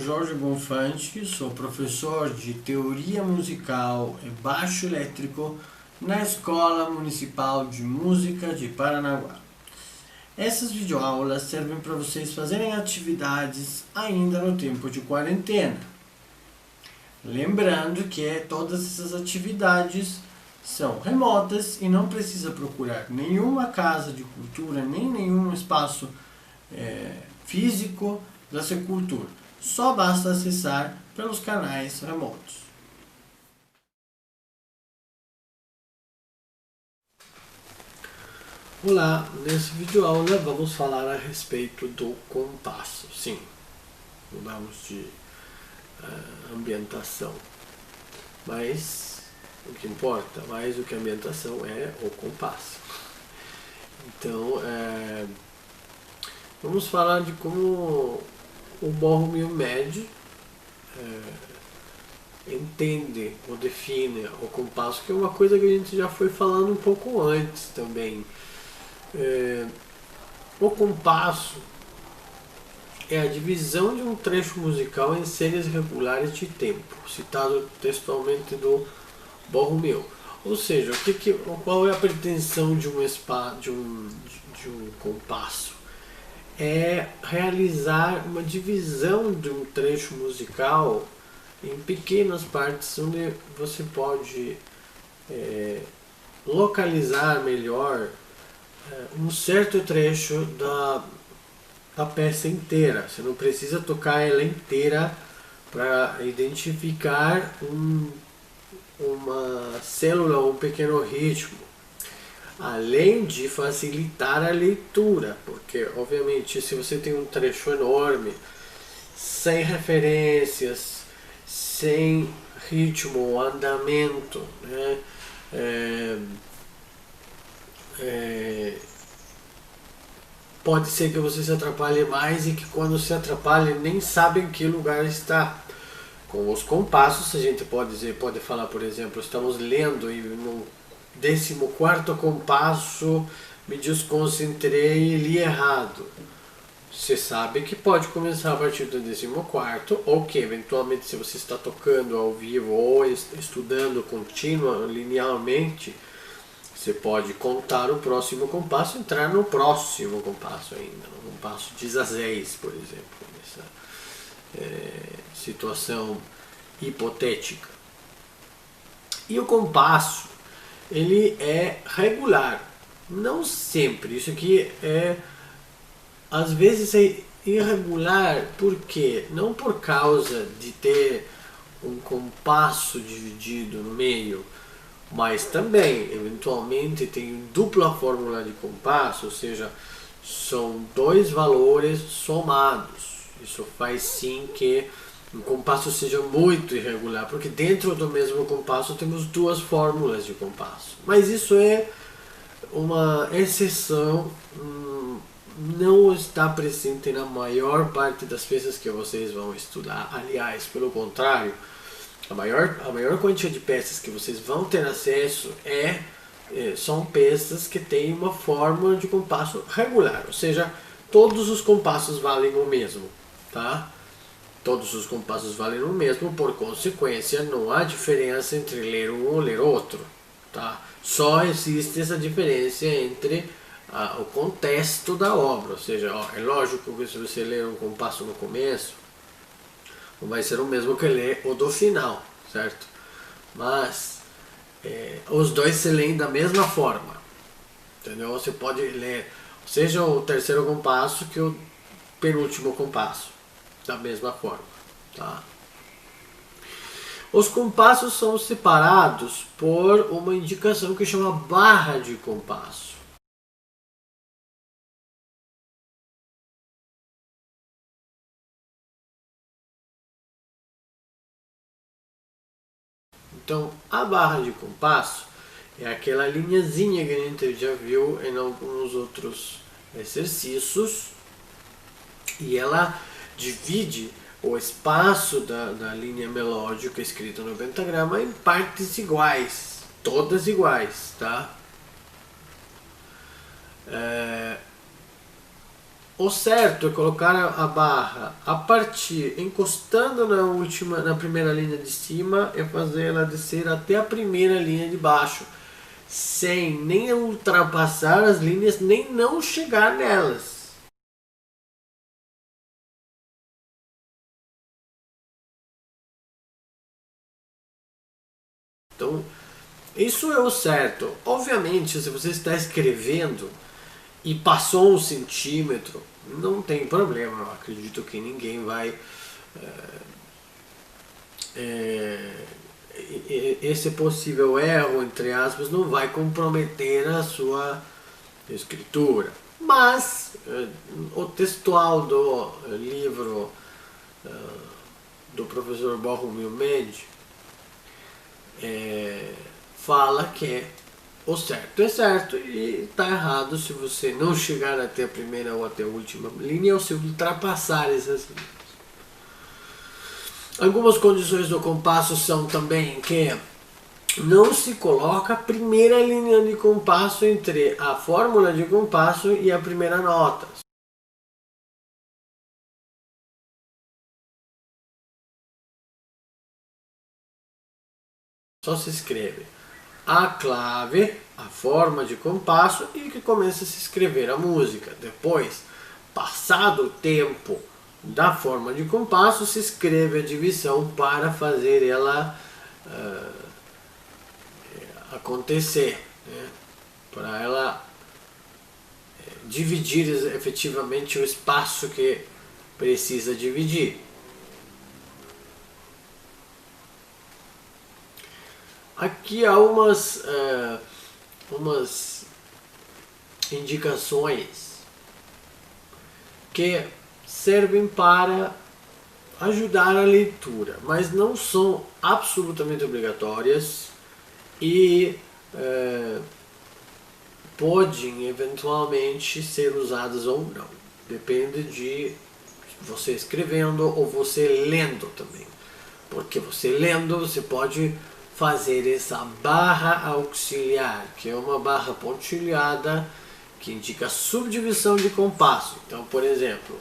Jorge Bonfante, sou professor de Teoria Musical e Baixo Elétrico na Escola Municipal de Música de Paranaguá. Essas videoaulas servem para vocês fazerem atividades ainda no tempo de quarentena. Lembrando que todas essas atividades são remotas e não precisa procurar nenhuma casa de cultura, nem nenhum espaço físico da Secultura. Só basta acessar pelos canais remotos. Olá, nesse vídeo aula vamos falar a respeito do compasso. Sim, mudamos de ambientação, mas o que importa mais do que a ambientação é o compasso. Então, vamos falar de como o Borromeo Med entende ou define o compasso, que é uma coisa que a gente já foi falando um pouco antes também. O compasso é a divisão de um trecho musical em séries regulares de tempo, citado textualmente do Borromeo. Ou seja, qual é a pretensão de um compasso? É realizar uma divisão de um trecho musical em pequenas partes, onde você pode localizar melhor um certo trecho da peça inteira. Você não precisa tocar ela inteira para identificar uma célula ou um pequeno ritmo, além de facilitar a leitura, porque obviamente se você tem um trecho enorme, sem referências, sem ritmo ou andamento, né, pode ser que você se atrapalhe mais e que quando se atrapalhe nem sabe em que lugar está. Com os compassos a gente pode falar, por exemplo, estamos lendo e no 14º compasso me desconcentrei e li errado. Você sabe que pode começar a partir do 14º, ou que eventualmente, se você está tocando ao vivo ou estudando contínua, linearmente, você pode contar o próximo compasso, entrar no próximo compasso ainda, no compasso 16, por exemplo, nessa situação hipotética. E o compasso, ele é regular, não sempre. Isso aqui às vezes é irregular, por quê? Não por causa de ter um compasso dividido no meio, mas também, eventualmente, tem dupla fórmula de compasso, ou seja, são dois valores somados. Isso faz sim que o compasso seja muito irregular, porque dentro do mesmo compasso temos duas fórmulas de compasso. Mas isso é uma exceção, não está presente na maior parte das peças que vocês vão estudar. Aliás, pelo contrário, a maior quantia de peças que vocês vão ter acesso são peças que têm uma fórmula de compasso regular, ou seja, todos os compassos valem o mesmo, tá? Todos os compassos valem o mesmo, por consequência, não há diferença entre ler um ou ler outro, tá? Só existe essa diferença entre o contexto da obra, ou seja, é lógico que se você ler um compasso no começo, não vai ser o mesmo que ler o do final, certo? Mas os dois se leem da mesma forma, entendeu? Você pode ler, seja o terceiro compasso que o penúltimo compasso, da mesma forma, tá? Os compassos são separados por uma indicação que chama barra de compasso. Então, a barra de compasso é aquela linhazinha que a gente já viu em alguns outros exercícios, e ela divide o espaço da linha melódica escrita no pentagrama em partes iguais, todas iguais, tá? O certo é colocar a barra a partir, encostando na primeira linha de cima, e fazer ela descer até a primeira linha de baixo, sem nem ultrapassar as linhas, nem não chegar nelas. Então, isso é o certo. Obviamente, se você está escrevendo e passou 1 centímetro, não tem problema. Eu acredito que ninguém vai. Esse possível erro, entre aspas, não vai comprometer a sua escritura. Mas o textual do livro do professor Borromeo Mendes fala que o certo é certo e está errado se você não chegar até a primeira ou até a última linha ou se ultrapassar essas linhas. Algumas condições do compasso são também que não se coloca a primeira linha de compasso entre a fórmula de compasso e a primeira nota. Só se escreve a clave, a forma de compasso e que começa a se escrever a música. Depois, passado o tempo da forma de compasso, se escreve a divisão para fazer ela acontecer, né? Para ela dividir efetivamente o espaço que precisa dividir. Aqui há umas indicações que servem para ajudar a leitura, mas não são absolutamente obrigatórias e podem eventualmente ser usadas ou não. Depende de você escrevendo ou você lendo também. Porque você lendo, você pode fazer essa barra auxiliar, que é uma barra pontilhada que indica subdivisão de compasso. Então, por exemplo,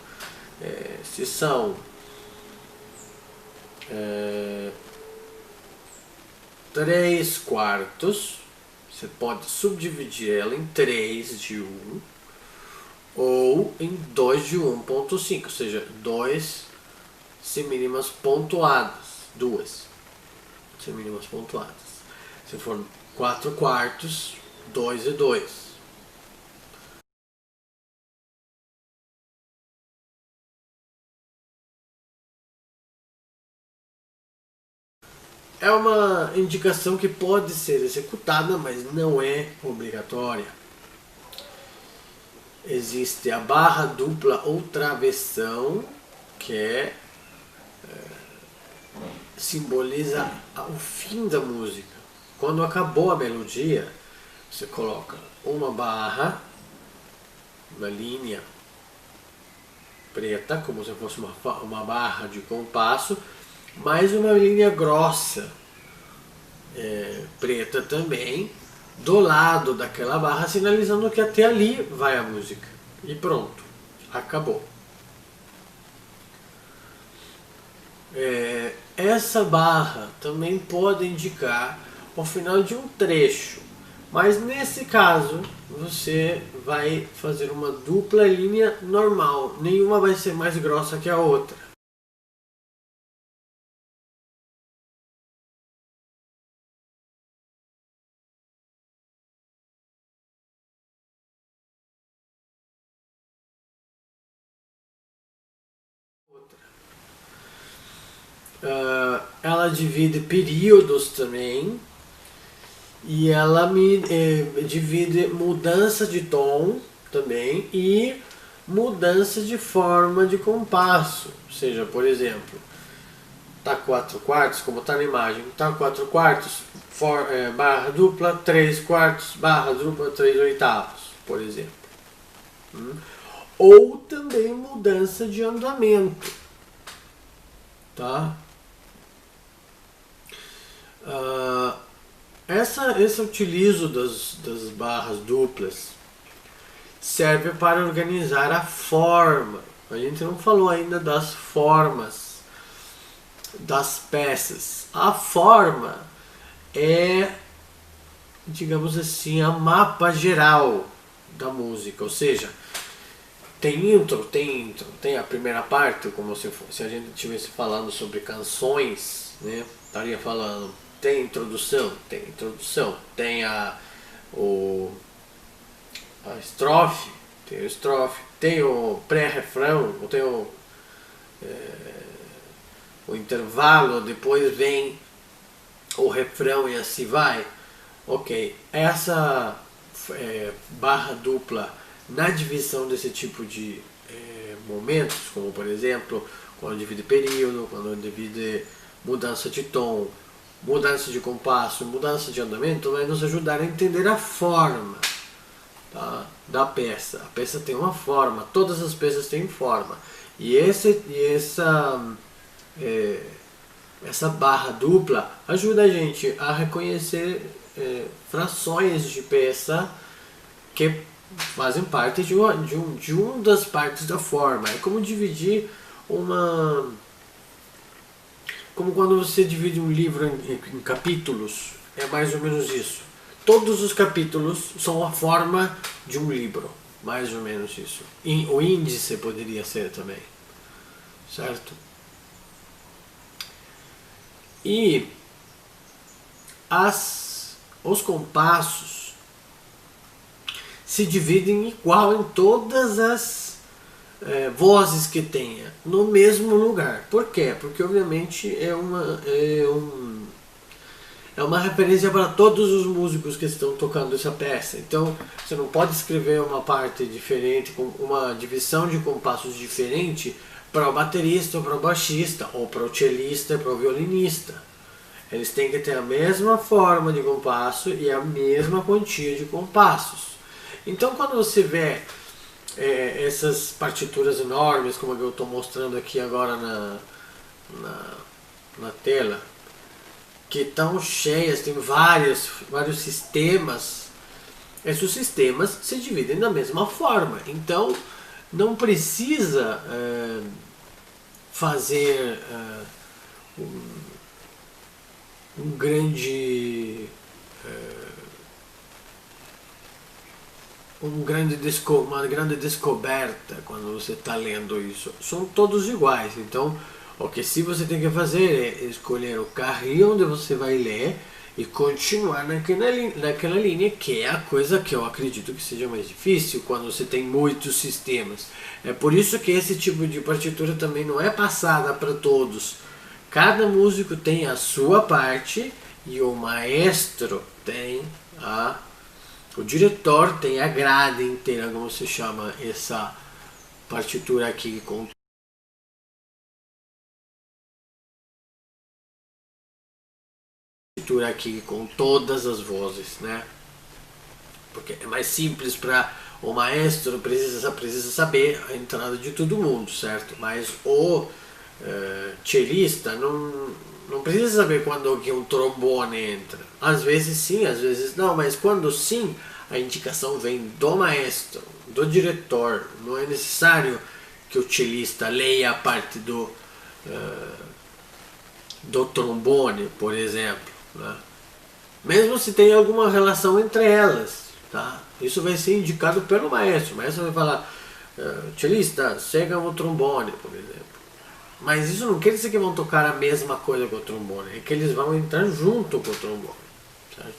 se são 3/4, você pode subdividir ela em 3 de 1 ou em 2 de 1,5, ou seja, 2 semínimas pontuadas, 2 semínimas pontuadas. Se for 4/4, 2 e 2. É uma indicação que pode ser executada, mas não é obrigatória. Existe a barra dupla ou travessão, que simboliza o fim da música. Quando acabou a melodia, você coloca uma barra, uma linha preta, como se fosse uma barra de compasso, mais uma linha grossa, preta também, do lado daquela barra, sinalizando que até ali vai a música. E pronto, acabou. Essa barra também pode indicar o final de um trecho, mas nesse caso você vai fazer uma dupla linha normal, nenhuma vai ser mais grossa que a outra. Ela divide períodos também e ela divide mudança de tom também e mudança de forma de compasso. Ou seja, por exemplo, tá 4/4, como está na imagem, tá 4/4, barra dupla, 3/4, barra dupla, 3/8, por exemplo. Ou também mudança de andamento, tá? Esse utilizo das barras duplas serve para organizar a forma. A gente não falou ainda das formas das peças. A forma é, digamos assim, a mapa geral da música, ou seja, tem intro, tem a primeira parte, como se a gente estivesse falando sobre canções, né? Estaria falando, tem introdução, tem a estrofe, tem o pré-refrão, tem o intervalo, depois vem o refrão e assim vai. Ok, essa barra dupla na divisão desse tipo de momentos, como por exemplo, quando divide período, quando divide mudança de tom, mudança de compasso, mudança de andamento, vai nos ajudar a entender a forma, tá, da peça. A peça tem uma forma, todas as peças têm forma. E essa barra dupla ajuda a gente a reconhecer frações de peça que fazem parte de uma das partes da forma. É como dividir como quando você divide um livro em capítulos, é mais ou menos isso. Todos os capítulos são a forma de um livro, mais ou menos isso. O índice poderia ser também, certo? E os compassos se dividem igual em todas as vozes que tenha, no mesmo lugar. Por quê? Porque obviamente é uma referência para todos os músicos que estão tocando essa peça. Então você não pode escrever uma parte diferente, com uma divisão de compassos diferente para o baterista, ou para o baixista, ou para o cellista, ou para o violinista. Eles têm que ter a mesma forma de compasso e a mesma quantia de compassos. Então quando você vê essas partituras enormes, como eu estou mostrando aqui agora na tela, que estão cheias, tem vários sistemas, esses sistemas se dividem da mesma forma. Então não precisa fazer uma grande descoberta quando você está lendo isso. São todos iguais. Então, o que se você tem que fazer é escolher o carrinho onde você vai ler e continuar naquela linha, que é a coisa que eu acredito que seja mais difícil quando você tem muitos sistemas. É por isso que esse tipo de partitura também não é passada para todos. Cada músico tem a sua parte e o maestro tem o diretor tem a grade inteira, como se chama essa partitura aqui com todas as vozes, né? Porque é mais simples para o maestro, precisa saber a entrada de todo mundo, certo? Mas o cellista não precisa saber quando que um trombone entra. Às vezes sim, às vezes não, mas quando sim, a indicação vem do maestro, do diretor. Não é necessário que o cellista leia a parte do trombone, por exemplo, né? Mesmo se tem alguma relação entre elas, tá? Isso vai ser indicado pelo maestro. O maestro vai falar, cellista, chega o trombone, por exemplo. Mas isso não quer dizer que vão tocar a mesma coisa com o trombone, é que eles vão entrar junto com o trombone, certo?